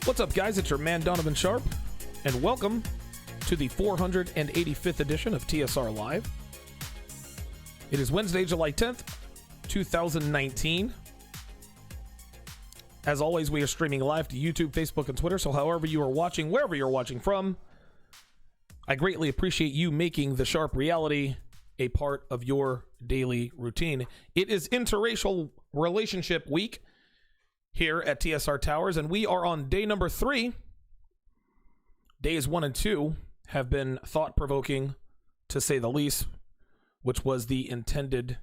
What's up, guys? It's your man, Donovan Sharpe, and welcome to the 485th edition of TSR Live. It is Wednesday, July 10th, 2019. As always, we are streaming live to YouTube, Facebook, and Twitter, so however you are watching, wherever you're watching from, I greatly appreciate you making the Sharpe reality a part of your daily routine. It is interracial relationship week here at TSR Towers, and we are on day number 3. Days 1 and 2 have been thought-provoking, to say the least, which was the intended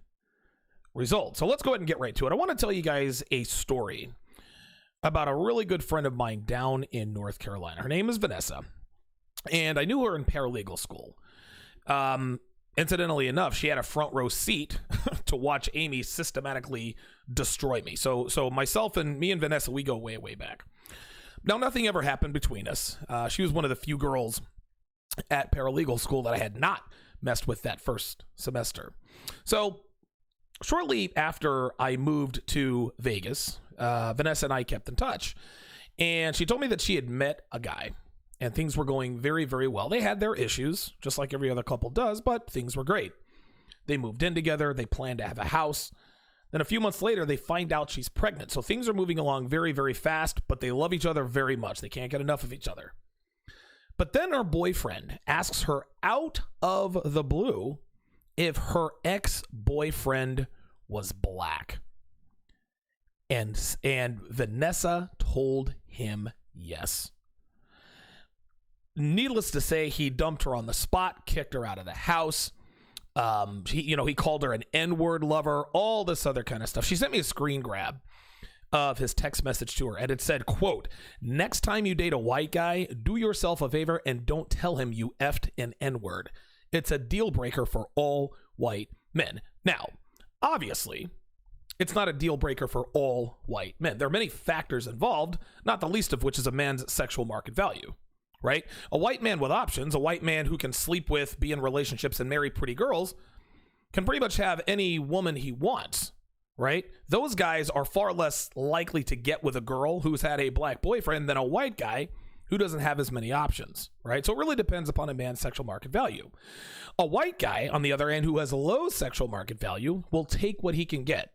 result. So let's go ahead and get right to it. I want to tell you guys a story about a really good friend of mine down in North Carolina. Her name is Vanessa, and I knew her in paralegal school. Incidentally enough, she had a front row seat to watch Amy systematically destroy me. So myself and me and Vanessa, we go way, way back. Now, nothing ever happened between us. She was one of the few girls at paralegal school that I had not messed with that first semester. So shortly after I moved to Vegas, Vanessa and I kept in touch. And she told me that she had met a guy. And things were going very, very well. They had their issues, just like every other couple does, but things were great. They moved in together. They planned to have a house. Then a few months later, they find out she's pregnant. So things are moving along very, very fast, but they love each other very much. They can't get enough of each other. But then her boyfriend asks her out of the blue if her ex-boyfriend was black. And Vanessa told him yes. Needless to say, he dumped her on the spot, kicked her out of the house. He called her an N-word lover, all this other kind of stuff. She sent me a screen grab of his text message to her, and it said, quote, "Next time you date a white guy, do yourself a favor and don't tell him you effed an N-word. It's a deal breaker for all white men." Now, obviously, it's not a deal breaker for all white men. There are many factors involved, not the least of which is a man's sexual market value. Right? A white man with options, a white man who can sleep with, be in relationships, and marry pretty girls, can pretty much have any woman he wants, right? Those guys are far less likely to get with a girl who's had a black boyfriend than a white guy who doesn't have as many options, right? So it really depends upon a man's sexual market value. A white guy, on the other hand, who has a low sexual market value, will take what he can get.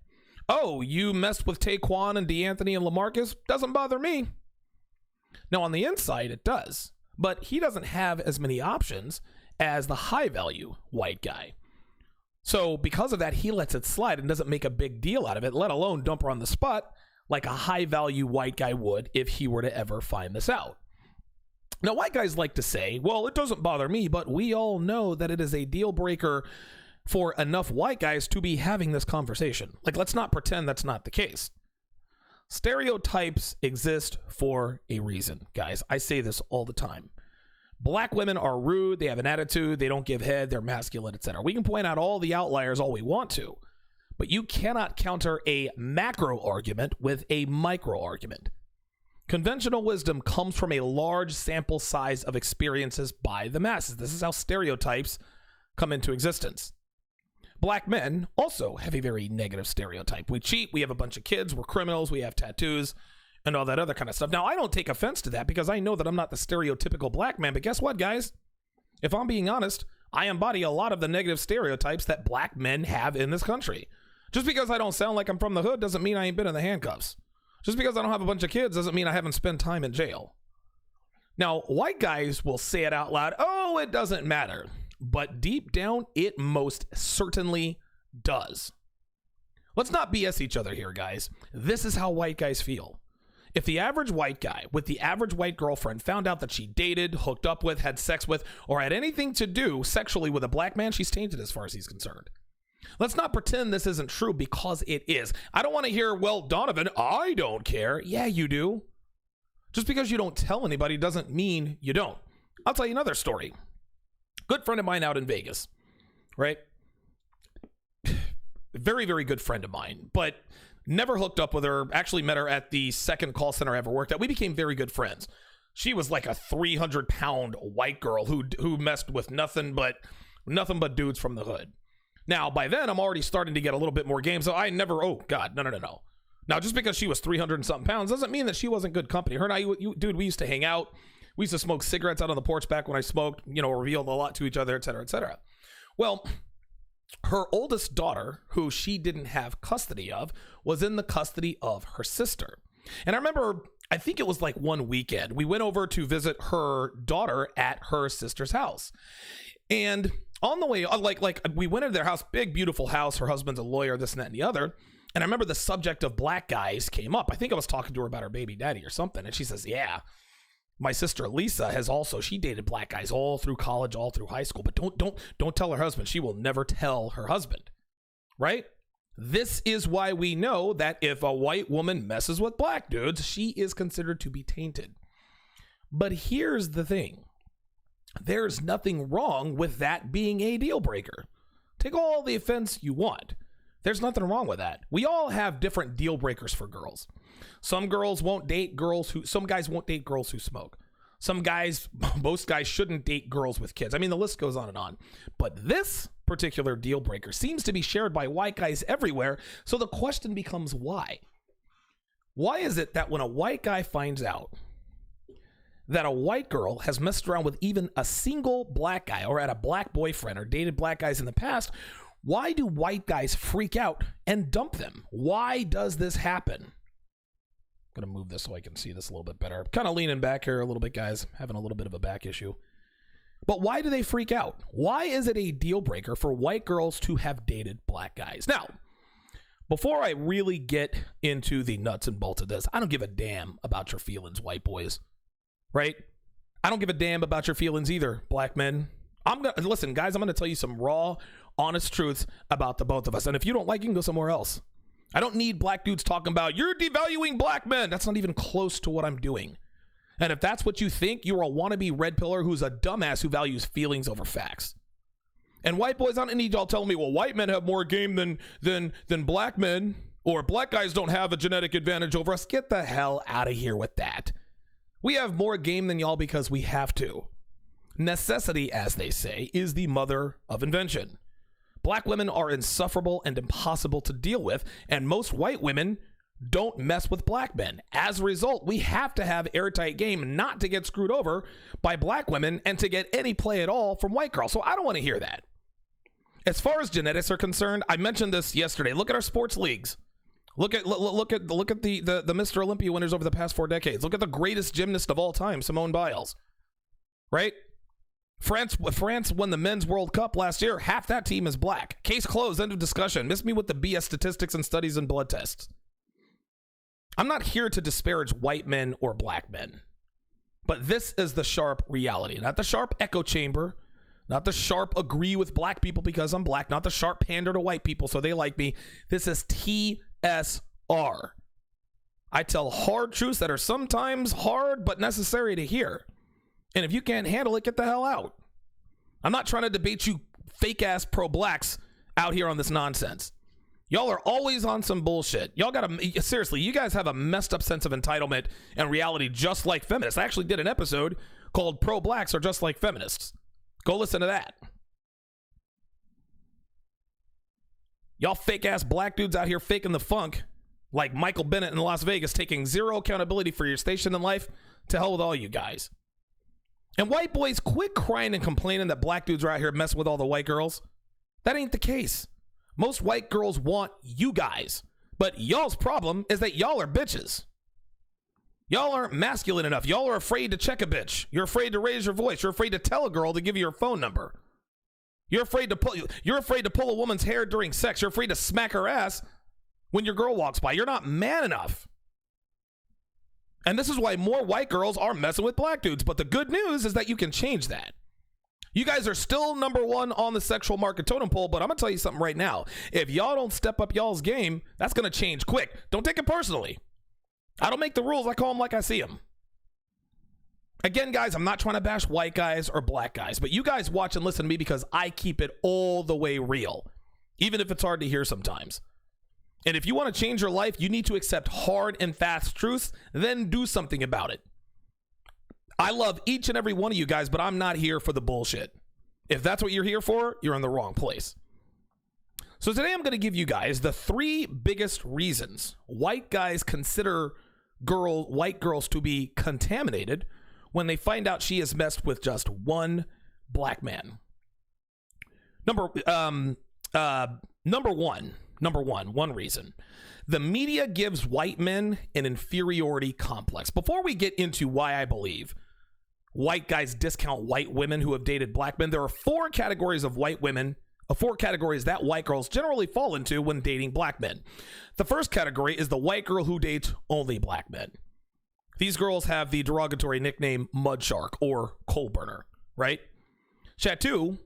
Oh, you messed with Taquan and DeAnthony and LaMarcus? Doesn't bother me. Now, on the inside, it does. But he doesn't have as many options as the high-value white guy. So because of that, he lets it slide and doesn't make a big deal out of it, let alone dump her on the spot like a high-value white guy would if he were to ever find this out. Now, white guys like to say, well, it doesn't bother me, but we all know that it is a deal breaker for enough white guys to be having this conversation. Like, let's not pretend that's not the case. Stereotypes exist for a reason, guys. I say this all the time. Black women are rude, they have an attitude, they don't give head, they're masculine, etc. We can point out all the outliers all we want to, but you cannot counter a macro argument with a micro argument. Conventional wisdom comes from a large sample size of experiences by the masses. This is how stereotypes come into existence. Black men also have a very negative stereotype. We cheat, we have a bunch of kids, we're criminals, we have tattoos, and all that other kind of stuff. Now, I don't take offense to that because I know that I'm not the stereotypical black man, but guess what, guys? If I'm being honest, I embody a lot of the negative stereotypes that black men have in this country. Just because I don't sound like I'm from the hood doesn't mean I ain't been in the handcuffs. Just because I don't have a bunch of kids doesn't mean I haven't spent time in jail. Now, white guys will say it out loud, oh, it doesn't matter. But deep down, it most certainly does. Let's not BS each other here, guys. This is how white guys feel. If the average white guy with the average white girlfriend found out that she dated, hooked up with, had sex with, or had anything to do sexually with a black man, she's tainted as far as he's concerned. Let's not pretend this isn't true because it is. I don't want to hear, well, Donovan, I don't care. Yeah, you do. Just because you don't tell anybody doesn't mean you don't. I'll tell you another story. Good friend of mine out in Vegas, right? Very, very good friend of mine, but never hooked up with her. Actually met her at the second call center I ever worked at. We became very good friends. She was like a 300-pound white girl who messed with nothing but dudes from the hood. Now, by then, I'm already starting to get a little bit more game, so I never, oh, God, no. Now, just because she was 300 and something pounds doesn't mean that she wasn't good company. Her and I, dude, we used to hang out. We used to smoke cigarettes out on the porch back when I smoked, revealed a lot to each other, et cetera, et cetera. Well, her oldest daughter, who she didn't have custody of, was in the custody of her sister. And I remember, I think it was like one weekend, we went over to visit her daughter at her sister's house. And on the way, like we went into their house, big, beautiful house. Her husband's a lawyer, this and that and the other. And I remember the subject of black guys came up. I think I was talking to her about her baby daddy or something. And she says, yeah, my sister Lisa she dated black guys all through college, all through high school. But don't tell her husband. She will never tell her husband, right? This is why we know that if a white woman messes with black dudes, she is considered to be tainted. But here's the thing. There's nothing wrong with that being a deal breaker. Take all the offense you want. There's nothing wrong with that. We all have different deal breakers for girls. Some guys won't date girls who smoke. Most guys shouldn't date girls with kids. I mean, the list goes on and on. But this particular deal breaker seems to be shared by white guys everywhere. So the question becomes why? Why is it that when a white guy finds out that a white girl has messed around with even a single black guy or had a black boyfriend or dated black guys in the past, why do white guys freak out and dump them? Why does this happen? I'm going to move this so I can see this a little bit better. I'm kind of leaning back here a little bit, guys. Having a little bit of a back issue. But why do they freak out? Why is it a deal breaker for white girls to have dated black guys? Now, before I really get into the nuts and bolts of this, I don't give a damn about your feelings, white boys. Right? I don't give a damn about your feelings either, black men. Listen, guys, I'm going to tell you some raw, honest truths about the both of us. And if you don't like, you can go somewhere else. I don't need black dudes talking about, you're devaluing black men. That's not even close to what I'm doing. And if that's what you think, you're a wannabe red pillar who's a dumbass who values feelings over facts. And white boys, I don't need y'all telling me, well, white men have more game than black men, or black guys don't have a genetic advantage over us. Get the hell out of here with that. We have more game than y'all because we have to. Necessity, as they say, is the mother of invention. Black women are insufferable and impossible to deal with, and most white women don't mess with black men. As a result, we have to have airtight game not to get screwed over by black women and to get any play at all from white girls. So I don't want to hear that. As far as genetics are concerned, I mentioned this yesterday. Look at our sports leagues. Look at the Mr. Olympia winners over the past 4 decades. Look at the greatest gymnast of all time, Simone Biles. Right? France won the men's World Cup last year. Half that team is black. Case closed. End of discussion. Miss me with the BS statistics and studies and blood tests. I'm not here to disparage white men or black men. But this is the Sharpe reality. Not the Sharpe echo chamber. Not the Sharpe agree with black people because I'm black. Not the Sharpe pander to white people so they like me. This is TSR. I tell hard truths that are sometimes hard but necessary to hear. And if you can't handle it, get the hell out. I'm not trying to debate you fake-ass pro-blacks out here on this nonsense. Y'all are always on some bullshit. Seriously, you guys have a messed up sense of entitlement and reality just like feminists. I actually did an episode called Pro-Blacks Are Just Like Feminists. Go listen to that. Y'all fake-ass black dudes out here faking the funk like Michael Bennett in Las Vegas, taking zero accountability for your station in life. To hell with all you guys. And white boys, quit crying and complaining that black dudes are out here messing with all the white girls. That ain't the case. Most white girls want you guys. But y'all's problem is that y'all are bitches. Y'all aren't masculine enough. Y'all are afraid to check a bitch. You're afraid to raise your voice. You're afraid to tell a girl to give you your phone number. You're afraid to pull a woman's hair during sex. You're afraid to smack her ass when your girl walks by. You're not man enough. And this is why more white girls are messing with black dudes. But the good news is that you can change that. You guys are still number one on the sexual market totem pole, but I'm going to tell you something right now. If y'all don't step up y'all's game, that's going to change quick. Don't take it personally. I don't make the rules. I call them like I see them. Again, guys, I'm not trying to bash white guys or black guys, but you guys watch and listen to me because I keep it all the way real, even if it's hard to hear sometimes. And if you want to change your life, you need to accept hard and fast truths, then do something about it. I love each and every one of you guys, but I'm not here for the bullshit. If that's what you're here for, you're in the wrong place. So today I'm going to give you guys the 3 biggest reasons white guys consider white girls to be contaminated when they find out she has messed with just one black man. Number one reason. The media gives white men an inferiority complex. Before we get into why I believe white guys discount white women who have dated black men, there are 4 categories of white women, 4 categories that white girls generally fall into when dating black men. The first category is the white girl who dates only black men. These girls have the derogatory nickname Mud Shark or Coal Burner, right? Chateau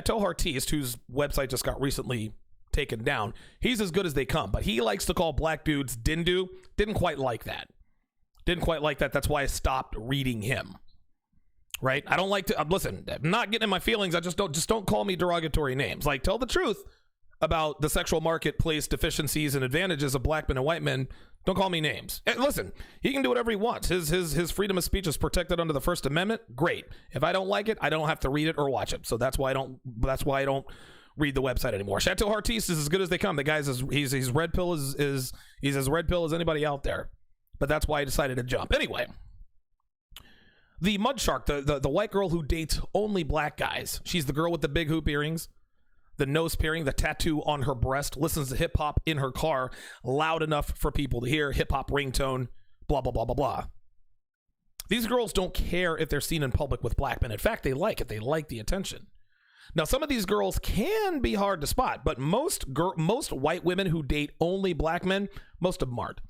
Artiste, whose website just got recently taken down, he's as good as they come, but he likes to call black dudes dindu. Didn't quite like that. That's why I stopped reading him. Right? I don't like to listen. I'm not getting in my feelings. I just don't call me derogatory names. Like, tell the truth about the sexual marketplace deficiencies and advantages of black men and white men. Don't call me names. And listen, he can do whatever he wants. His freedom of speech is protected under the First Amendment. Great. If I don't like it, I don't have to read it or watch it. So that's why I don't read the website anymore. Chateau Artiste is as good as they come. The guy's he's red pill he's as red pill as anybody out there. But that's why I decided to jump. Anyway, the Mud Shark, the white girl who dates only black guys. She's the girl with the big hoop earrings, the nose piercing, the tattoo on her breast, listens to hip hop in her car loud enough for people to hear, hip hop ringtone, blah, blah, blah, blah, blah. These girls don't care if they're seen in public with black men. In fact, they like it. They like the attention. Now, some of these girls can be hard to spot, but most white women who date only black men, most of them aren't.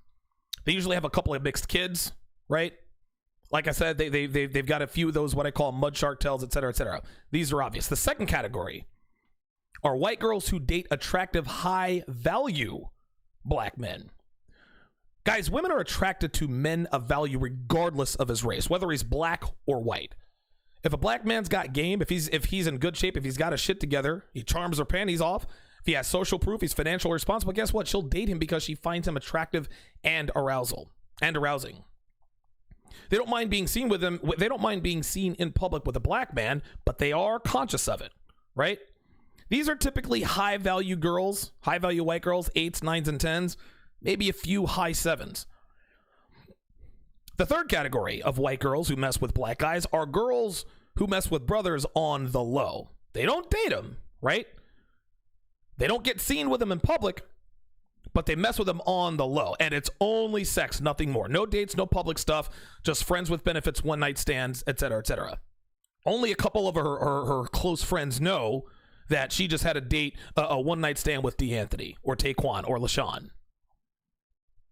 They usually have a couple of mixed kids, right? Like I said, they've got a few of those what I call mud shark tails, et cetera, et cetera. These are obvious. The second category are white girls who date attractive, high-value black men. Guys, women are attracted to men of value regardless of his race, whether he's black or white. If a black man's got game, if he's in good shape, if he's got his shit together, he charms her panties off, if he has social proof, he's financially responsible, guess what? She'll date him because she finds him attractive and arousing. They don't mind being seen with him. They don't mind being seen in public with a black man, but they are conscious of it, right? These are typically high-value girls, high-value white girls, 8s, 9s, and 10s, maybe a few high 7s. The third category of white girls who mess with black guys are girls who mess with brothers on the low. They don't date them, right? They don't get seen with them in public, but they mess with them on the low. And it's only sex, nothing more. No dates, no public stuff, just friends with benefits, one-night stands, etc., etc. Only a couple of her close friends know that she just had a date, a one-night stand with D'Anthony or Taquan or LaShawn.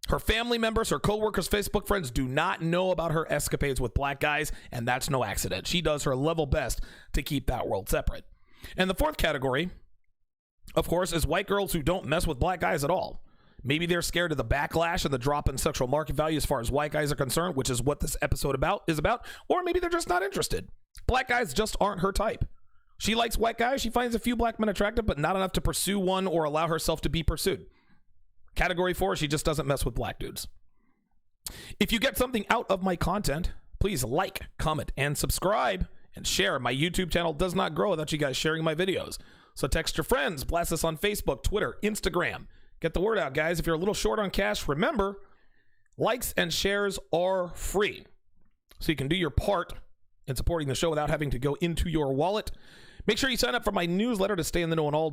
Her family members, her coworkers, Facebook friends do not know about her escapades with black guys, and that's no accident. She does her level best to keep that world separate. And the fourth category, of course, is white girls who don't mess with black guys at all. Maybe they're scared of the backlash and the drop in sexual market value as far as white guys are concerned, which is what this episode is about, or maybe they're just not interested. Black guys just aren't her type. She likes white guys. She finds a few black men attractive, but not enough to pursue one or allow herself to be pursued. Category 4, she just doesn't mess with black dudes. If you get something out of my content, please like, comment, and subscribe, and share. My YouTube channel does not grow without you guys sharing my videos. So text your friends, blast us on Facebook, Twitter, Instagram. Get the word out, guys. If you're a little short on cash, remember, likes and shares are free. So you can do your part in supporting the show without having to go into your wallet. Make sure you sign up for my newsletter to stay in the know on all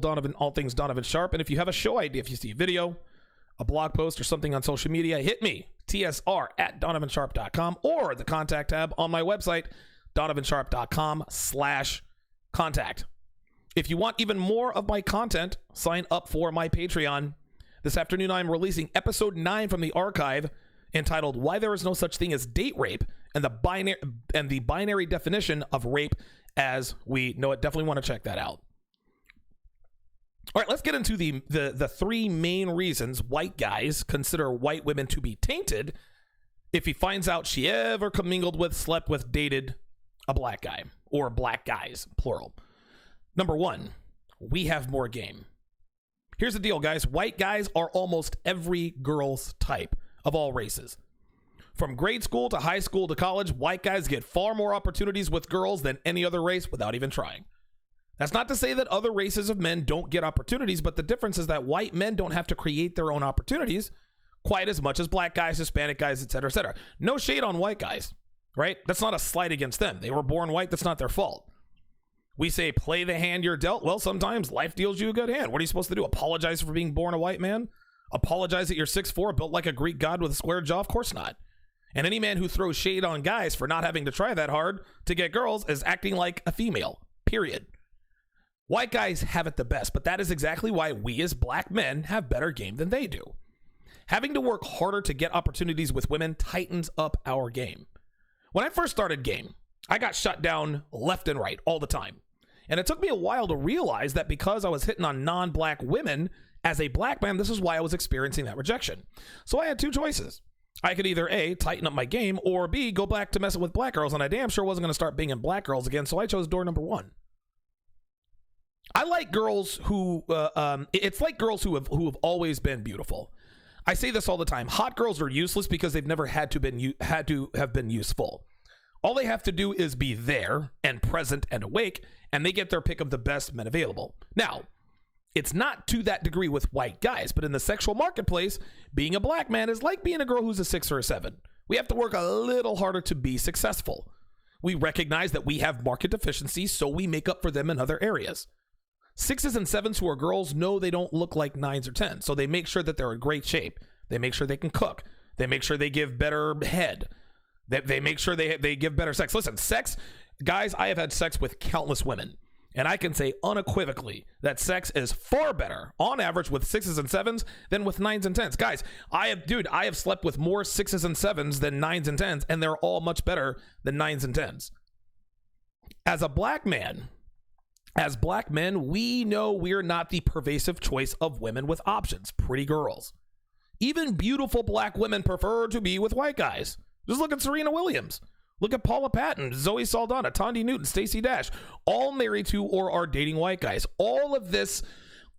things Donovan Sharpe. And if you have a show idea, if you see a video, a blog post, or something on social media, hit me, tsr@donovansharpe.com, or the contact tab on my website, donovansharpe.com/contact. If you want even more of my content, sign up for my Patreon. This afternoon, I'm releasing episode 9 from the archive entitled Why There Is No Such Thing as Date Rape and the binary definition of rape as we know it. Definitely want to check that out. All right, let's get into the 3 main reasons white guys consider white women to be tainted if he finds out she ever commingled with, slept with, dated a black guy, or black guys, plural. Number 1, we have more game. Here's the deal, guys. White guys are almost every girl's type of all races. From grade school to high school to college, white guys get far more opportunities with girls than any other race without even trying. That's not to say that other races of men don't get opportunities, but the difference is that white men don't have to create their own opportunities quite as much as black guys, Hispanic guys, et cetera, et cetera. No shade on white guys, right? That's not a slight against them. They were born white. That's not their fault. We say, play the hand you're dealt. Well, sometimes life deals you a good hand. What are you supposed to do? Apologize for being born a white man? Apologize that you're 6'4", built like a Greek god with a square jaw? Of course not. And any man who throws shade on guys for not having to try that hard to get girls is acting like a female, period. White guys have it the best, but that is exactly why we as black men have better game than they do. Having to work harder to get opportunities with women tightens up our game. When I first started game, I got shut down left and right all the time. And it took me a while to realize that because I was hitting on non-black women, as a black man, this is why I was experiencing that rejection. So I had two choices. I could either A, tighten up my game, or B, go back to messing with black girls, and I damn sure wasn't going to start banging black girls again, so I chose door number one. I like girls who, it's like girls who have always been beautiful. I say this all the time. Hot girls are useless because they've never had to have been useful. All they have to do is be there and present and awake, and they get their pick of the best men available. Now, it's not to that degree with white guys, but in the sexual marketplace, being a black man is like being a girl who's a 6 or a 7. We have to work a little harder to be successful. We recognize that we have market deficiencies, so we make up for them in other areas. 6s and 7s who are girls know they don't look like 9s or 10s, so they make sure that they're in great shape. They make sure they can cook. They make sure they give better head. They make sure they give better sex. Listen, sex, guys, I have had sex with countless women, and I can say unequivocally that sex is far better on average with 6s and 7s than with 9s and 10s. Guys, I have slept with more 6s and 7s than 9s and 10s, and they're all much better than 9s and 10s. As a black man, as black men, we know we're not the pervasive choice of women with options, pretty girls. Even beautiful black women prefer to be with white guys. Just look at Serena Williams. Look at Paula Patton, Zoe Saldana, Tandi Newton, Stacey Dash, all married to or are dating white guys. All of this,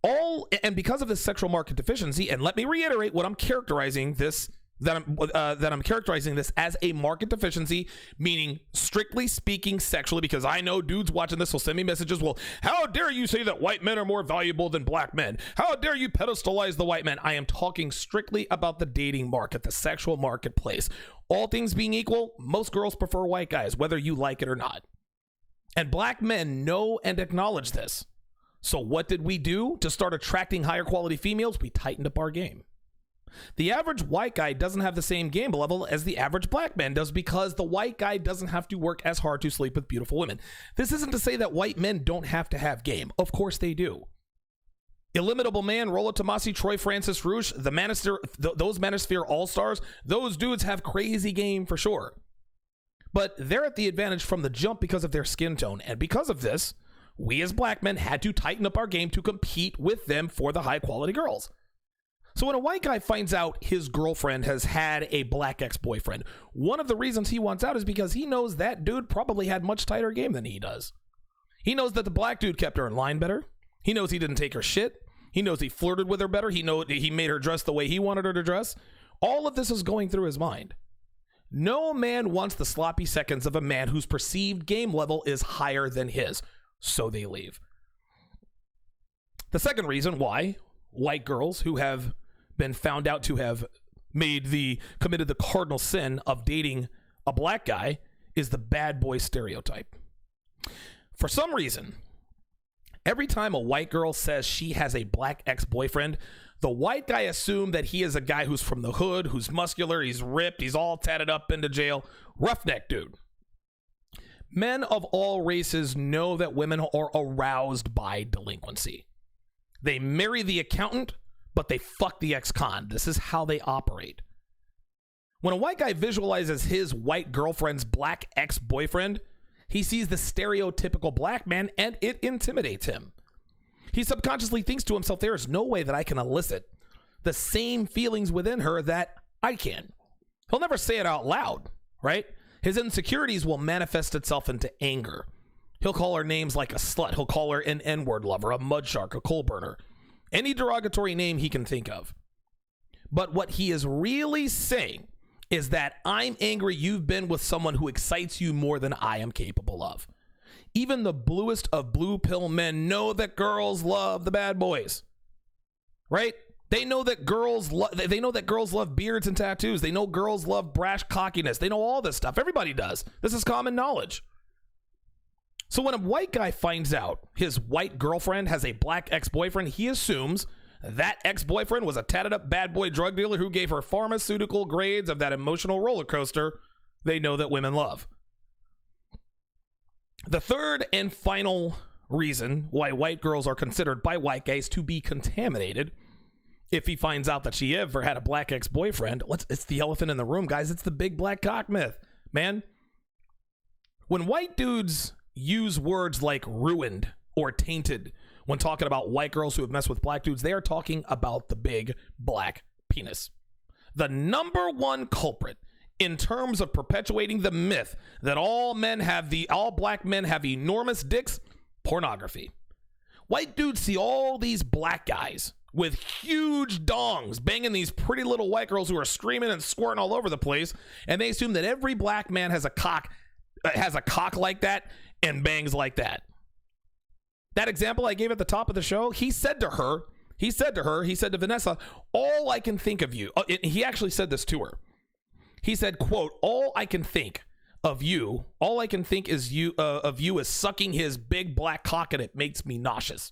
and because of this sexual market deficiency, and let me reiterate what I'm characterizing this, that I'm characterizing this as a market deficiency, meaning strictly speaking sexually, because I know dudes watching this will send me messages, well, how dare you say that white men are more valuable than black men? How dare you pedestalize the white men? I am talking strictly about the dating market, the sexual marketplace. All things being equal, most girls prefer white guys, whether you like it or not. And black men know and acknowledge this. So what did we do to start attracting higher quality females? We tightened up our game. The average white guy doesn't have the same game level as the average black man does because the white guy doesn't have to work as hard to sleep with beautiful women. This isn't to say that white men don't have to have game. Of course they do. Illimitable Man, Rollo Tomasi, Troy Francis Rouge, those Manosphere All-Stars, those dudes have crazy game for sure. But they're at the advantage from the jump because of their skin tone. And because of this, we as black men had to tighten up our game to compete with them for the high-quality girls. So when a white guy finds out his girlfriend has had a black ex-boyfriend, one of the reasons he wants out is because he knows that dude probably had much tighter game than he does. He knows that the black dude kept her in line better. He knows he didn't take her shit. He knows he flirted with her better. He knows he made her dress the way he wanted her to dress. All of this is going through his mind. No man wants the sloppy seconds of a man whose perceived game level is higher than his. So they leave. The second reason why white girls who have been found out to have committed the cardinal sin of dating a black guy is the bad boy stereotype. For some reason, every time a white girl says she has a black ex-boyfriend, the white guy assumes that he is a guy who's from the hood, who's muscular, he's ripped, he's all tatted up into jail, roughneck dude. Men of all races know that women are aroused by delinquency. They marry the accountant, but they fuck the ex-con. This is how they operate. When a white guy visualizes his white girlfriend's black ex-boyfriend, he sees the stereotypical black man and it intimidates him. He subconsciously thinks to himself, there is no way that I can elicit the same feelings within her that I can. He'll never say it out loud, right? His insecurities will manifest itself into anger. He'll call her names like a slut. He'll call her an N-word lover, a mud shark, a coal burner. Any derogatory name he can think of. But what he is really saying is that I'm angry you've been with someone who excites you more than I am capable of. Even the bluest of blue pill men know that girls love the bad boys, right? They know that girls love beards and tattoos. They know girls love brash cockiness. They know all this stuff. Everybody does. This is common knowledge. So when a white guy finds out his white girlfriend has a black ex-boyfriend, he assumes that ex-boyfriend was a tatted up bad boy drug dealer who gave her pharmaceutical grades of that emotional roller coaster they know that women love. The third and final reason why white girls are considered by white guys to be contaminated, if he finds out that she ever had a black ex-boyfriend, it's the elephant in the room, guys. It's the big black cock myth, man. When white dudes use words like ruined or tainted when talking about white girls who have messed with black dudes, they are talking about the big black penis. The number one culprit in terms of perpetuating the myth that all black men have enormous dicks, pornography. White dudes see all these black guys with huge dongs banging these pretty little white girls who are screaming and squirting all over the place, and they assume that every black man has a cock like that and bangs like that. That example I gave at the top of the show, he said to Vanessa, all I can think of you, he actually said this to her. He said, quote, all I can think of you is sucking his big black cock, and it makes me nauseous.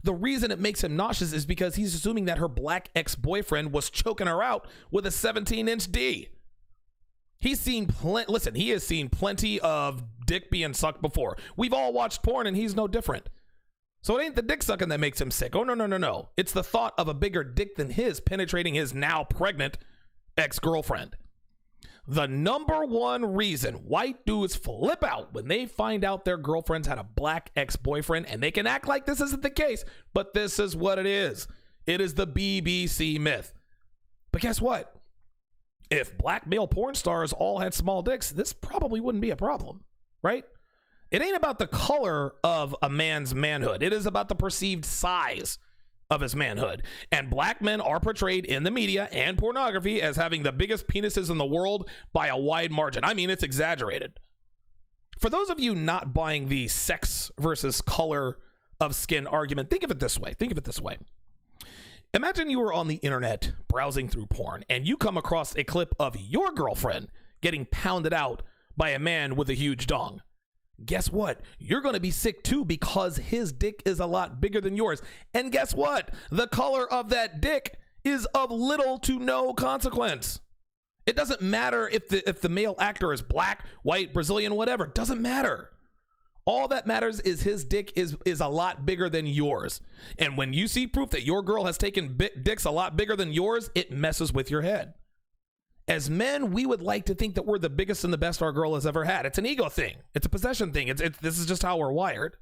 The reason it makes him nauseous is because he's assuming that her black ex-boyfriend was choking her out with a 17-inch D. He has seen plenty of dick being sucked before. We've all watched porn, and he's no different. So it ain't the dick sucking that makes him sick. Oh, no. It's the thought of a bigger dick than his penetrating his now pregnant ex-girlfriend. The number one reason white dudes flip out when they find out their girlfriends had a black ex-boyfriend, and they can act like this isn't the case, but this is what it is. It is the BBC myth. But guess what? If black male porn stars all had small dicks, this probably wouldn't be a problem, right? It ain't about the color of a man's manhood. It is about the perceived size of his manhood. And black men are portrayed in the media and pornography as having the biggest penises in the world by a wide margin. I mean, it's exaggerated. For those of you not buying the sex versus color of skin argument, think of it this way. Imagine you were on the internet browsing through porn, and you come across a clip of your girlfriend getting pounded out by a man with a huge dong. Guess what? You're going to be sick too, because his dick is a lot bigger than yours. And guess what? The color of that dick is of little to no consequence. It doesn't matter if the male actor is black, white, Brazilian, whatever. It doesn't matter. All that matters is his dick is a lot bigger than yours. And when you see proof that your girl has taken dicks a lot bigger than yours, it messes with your head. As men, we would like to think that we're the biggest and the best our girl has ever had. It's an ego thing. It's a possession thing. This is just how we're wired.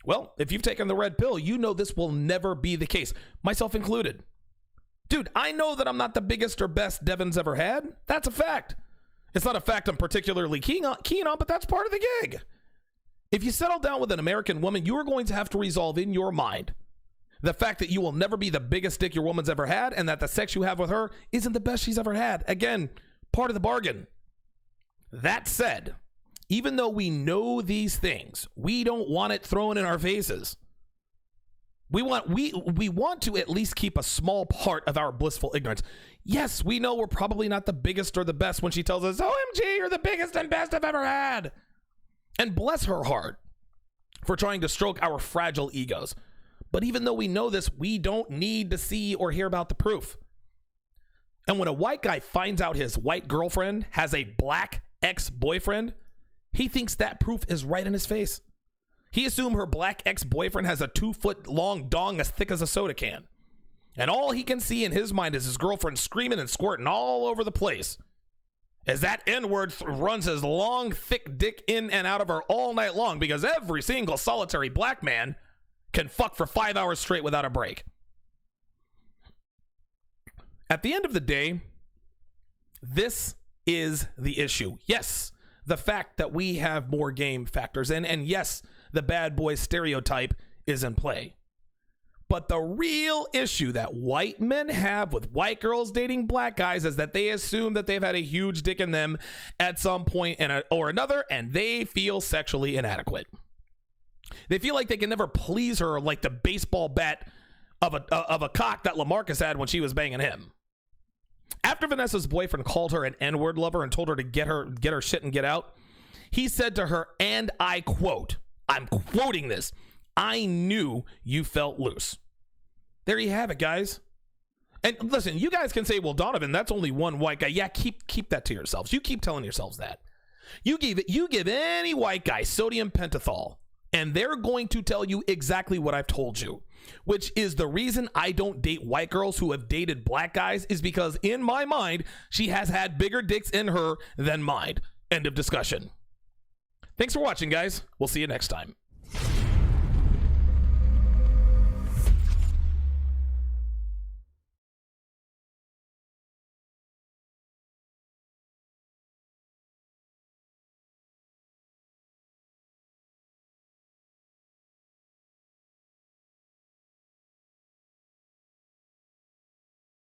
Well, if you've taken the red pill, you know this will never be the case, myself included. Dude, I know that I'm not the biggest or best Devin's ever had. That's a fact. It's not a fact I'm particularly keen on, but that's part of the gig. If you settle down with an American woman, you are going to have to resolve in your mind the fact that you will never be the biggest dick your woman's ever had, and that the sex you have with her isn't the best she's ever had. Again, part of the bargain. That said, even though we know these things, we don't want it thrown in our faces. We want to at least keep a small part of our blissful ignorance. Yes, we know we're probably not the biggest or the best when she tells us, OMG, you're the biggest and best I've ever had. And bless her heart for trying to stroke our fragile egos. But even though we know this, we don't need to see or hear about the proof. And when a white guy finds out his white girlfriend has a black ex-boyfriend, he thinks that proof is right in his face. He assumed her black ex-boyfriend has a 2-foot-long dong as thick as a soda can. And all he can see in his mind is his girlfriend screaming and squirting all over the place, as that N-word runs his long, thick dick in and out of her all night long, because every single solitary black man can fuck for 5 hours straight without a break. At the end of the day, this is the issue. Yes, the fact that we have more game factors in, and yes, the bad boy stereotype is in play. But the real issue that white men have with white girls dating black guys is that they assume that they've had a huge dick in them at some point or another, and they feel sexually inadequate. They feel like they can never please her like the baseball bat of a cock that LaMarcus had when she was banging him. After Vanessa's boyfriend called her an N-word lover and told her to get her shit and get out, he said to her, and I quote, I'm quoting this, "I knew you felt loose." There you have it, guys. And listen, you guys can say, well, Donovan, that's only one white guy. Yeah, keep that to yourselves. You keep telling yourselves that. You give any white guy sodium pentothal, and they're going to tell you exactly what I've told you, which is the reason I don't date white girls who have dated black guys is because in my mind, she has had bigger dicks in her than mine. End of discussion. Thanks for watching, guys. We'll see you next time.